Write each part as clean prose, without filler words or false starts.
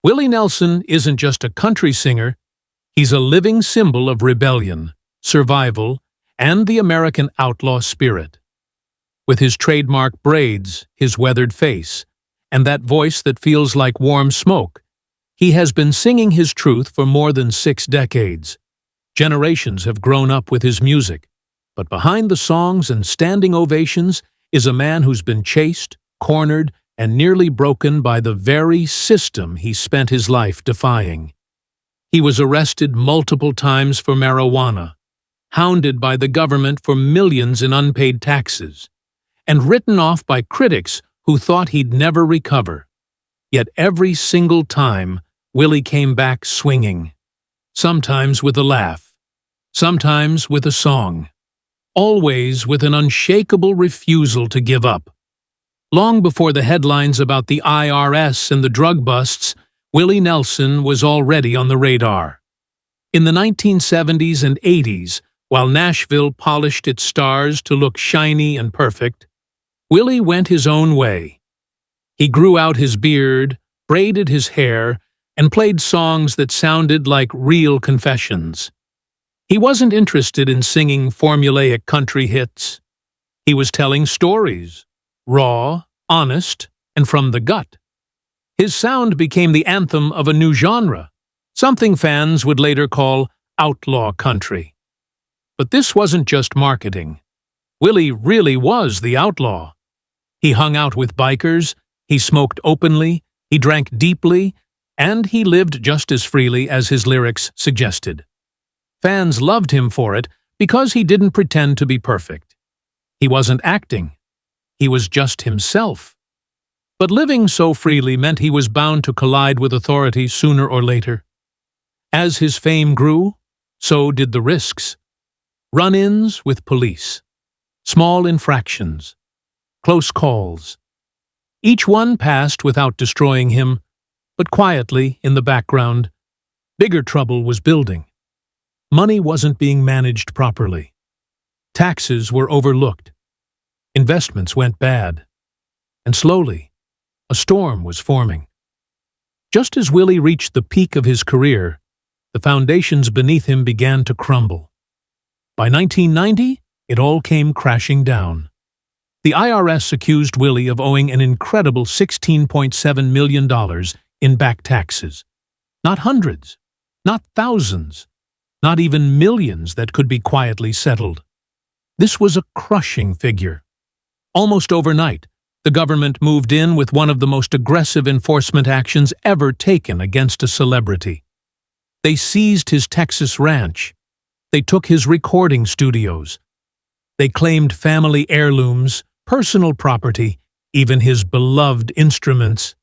Willie Nelson isn't just a country singer, he's a living symbol of rebellion, survival, and the American outlaw spirit. With his trademark braids, his weathered face, and that voice that feels like warm smoke, he has been singing his truth for more than 6 decades. Generations have grown up with his music, but behind the songs and standing ovations is a man who's been chased, cornered, and nearly broken by the very system he spent his life defying. He was arrested multiple times for marijuana, hounded by the government for millions in unpaid taxes, and written off by critics who thought he'd never recover. Yet every single time, Willie came back swinging, sometimes with a laugh, sometimes with a song, always with an unshakable refusal to give up. Long before the headlines about the IRS and the drug busts, Willie Nelson was already on the radar. In the 1970s and 80s, while Nashville polished its stars to look shiny and perfect, Willie went his own way. He grew out his beard, braided his hair, and played songs that sounded like real confessions. He wasn't interested in singing formulaic country hits. He was telling stories, raw, honest, and from the gut. His sound became the anthem of a new genre, something fans would later call outlaw country. But this wasn't just marketing. Willie really was the outlaw. He hung out with bikers, he smoked openly, he drank deeply, and he lived just as freely as his lyrics suggested. Fans loved him for it because he didn't pretend to be perfect. He wasn't acting. He was just himself. But living so freely meant he was bound to collide with authority sooner or later. As his fame grew, so did the risks. Run-ins with police, small infractions, close calls. Each one passed without destroying him, but quietly, in the background, bigger trouble was building. Money wasn't being managed properly. Taxes were overlooked. Investments went bad. And slowly, a storm was forming. Just as Willie reached the peak of his career, the foundations beneath him began to crumble. By 1990, it all came crashing down. The IRS accused Willie of owing an incredible $16.7 million in back taxes. Not hundreds, not thousands, not even millions that could be quietly settled. This was a crushing figure. Almost overnight, the government moved in with one of the most aggressive enforcement actions ever taken against a celebrity. They seized his Texas ranch. They took his recording studios. They claimed family heirlooms, personal property, even his beloved instruments.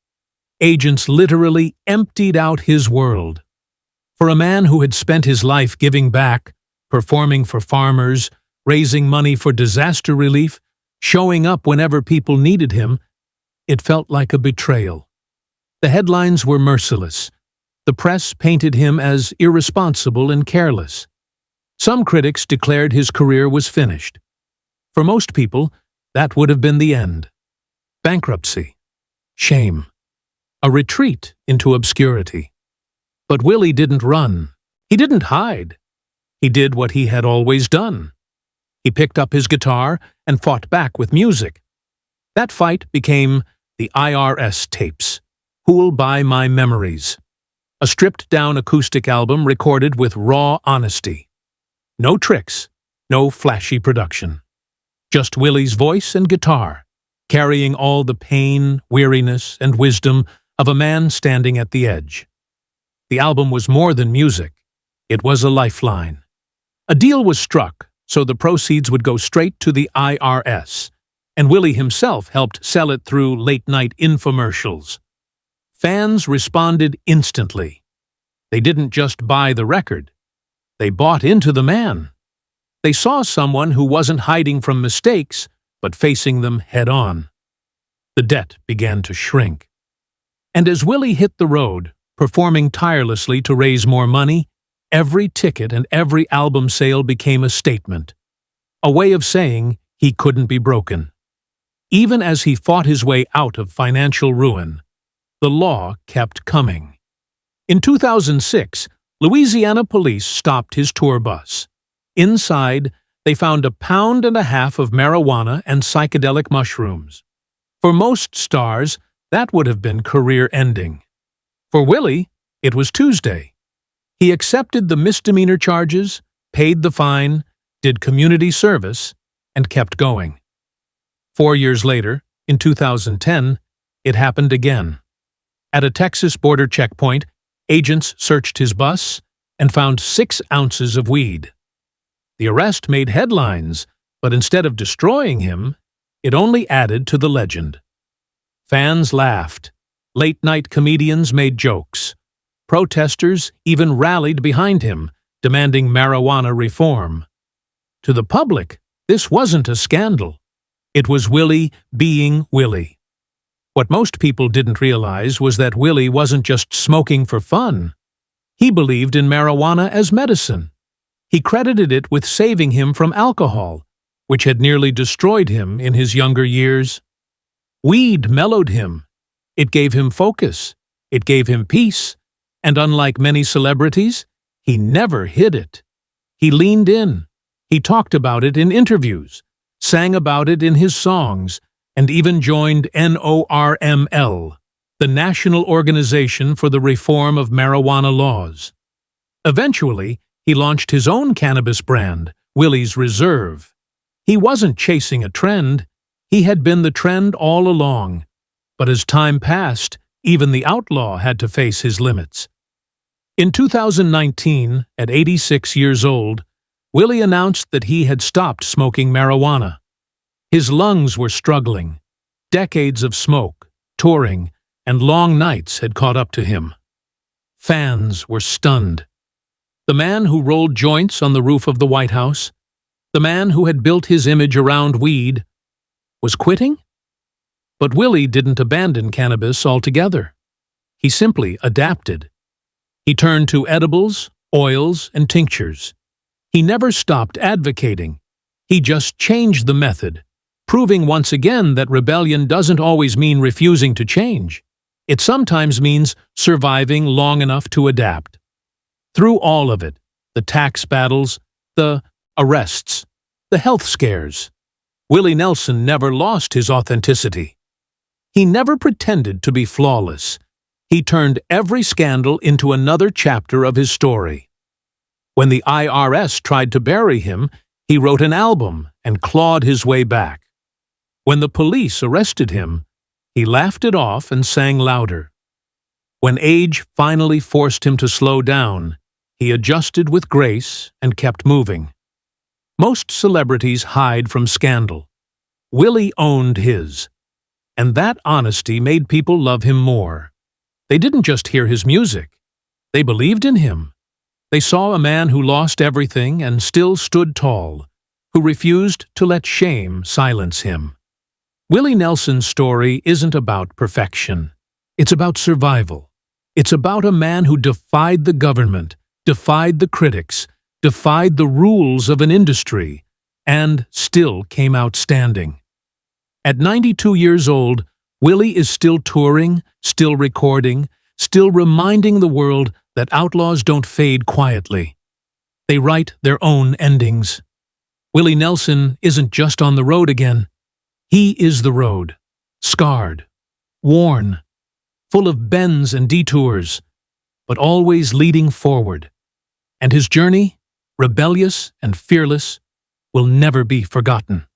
Agents literally emptied out his world. For a man who had spent his life giving back, performing for farmers, raising money for disaster relief, showing up whenever people needed him, it felt like a betrayal. The headlines were merciless. The press painted him as irresponsible and careless. Some critics declared his career was finished. For most people, that would have been the end. Bankruptcy. Shame. A retreat into obscurity. But Willie didn't run. He didn't hide. He did what he had always done. He picked up his guitar and fought back with music. That fight became the IRS tapes, Who'll Buy My Memories, a stripped-down acoustic album recorded with raw honesty. No tricks, no flashy production. Just Willie's voice and guitar, carrying all the pain, weariness, and wisdom of a man standing at the edge. The album was more than music. It was a lifeline. A deal was struck, so the proceeds would go straight to the IRS, and Willie himself helped sell it through late-night infomercials. Fans responded instantly. They didn't just buy the record. They bought into the man. They saw someone who wasn't hiding from mistakes, but facing them head-on. The debt began to shrink. And as Willie hit the road, performing tirelessly to raise more money, every ticket and every album sale became a statement, a way of saying he couldn't be broken. Even as he fought his way out of financial ruin, the law kept coming. In 2006, Louisiana police stopped his tour bus. Inside, they found 1.5 pounds of marijuana and psychedelic mushrooms. For most stars, that would have been career-ending. For Willie, it was Tuesday. He accepted the misdemeanor charges, paid the fine, did community service, and kept going. 4 years later, in 2010, it happened again. At a Texas border checkpoint, agents searched his bus and found 6 ounces of weed. The arrest made headlines, but instead of destroying him, it only added to the legend. Fans laughed. Late-night comedians made jokes. Protesters even rallied behind him, demanding marijuana reform. To the public, this wasn't a scandal. It was Willie being Willie. What most people didn't realize was that Willie wasn't just smoking for fun. He believed in marijuana as medicine. He credited it with saving him from alcohol, which had nearly destroyed him in his younger years. Weed mellowed him. It gave him focus. It gave him peace. And unlike many celebrities, he never hid it. He leaned in. He talked about it in interviews, sang about it in his songs, and even joined NORML, the National Organization for the Reform of Marijuana Laws. Eventually, he launched his own cannabis brand, Willie's Reserve. He wasn't chasing a trend. He had been the trend all along. But as time passed, even the outlaw had to face his limits. In 2019, at 86 years old, Willie announced that he had stopped smoking marijuana. His lungs were struggling. Decades of smoke, touring, and long nights had caught up to him. Fans were stunned. The man who rolled joints on the roof of the White House, the man who had built his image around weed, was quitting? But Willie didn't abandon cannabis altogether. He simply adapted. He turned to edibles, oils, and tinctures. He never stopped advocating. He just changed the method, proving once again that rebellion doesn't always mean refusing to change. It sometimes means surviving long enough to adapt. Through all of it, the tax battles, the arrests, the health scares, Willie Nelson never lost his authenticity. He never pretended to be flawless. He turned every scandal into another chapter of his story. When the IRS tried to bury him, he wrote an album and clawed his way back. When the police arrested him, he laughed it off and sang louder. When age finally forced him to slow down, he adjusted with grace and kept moving. Most celebrities hide from scandal. Willie owned his. And that honesty made people love him more. They didn't just hear his music. They believed in him. They saw a man who lost everything and still stood tall, who refused to let shame silence him. Willie Nelson's story isn't about perfection. It's about survival. It's about a man who defied the government, defied the critics, defied the rules of an industry, and still came out standing. At 92 years old, Willie is still touring, still recording, still reminding the world that outlaws don't fade quietly. They write their own endings. Willie Nelson isn't just on the road again. He is the road, scarred, worn, full of bends and detours, but always leading forward. And his journey, rebellious and fearless, will never be forgotten.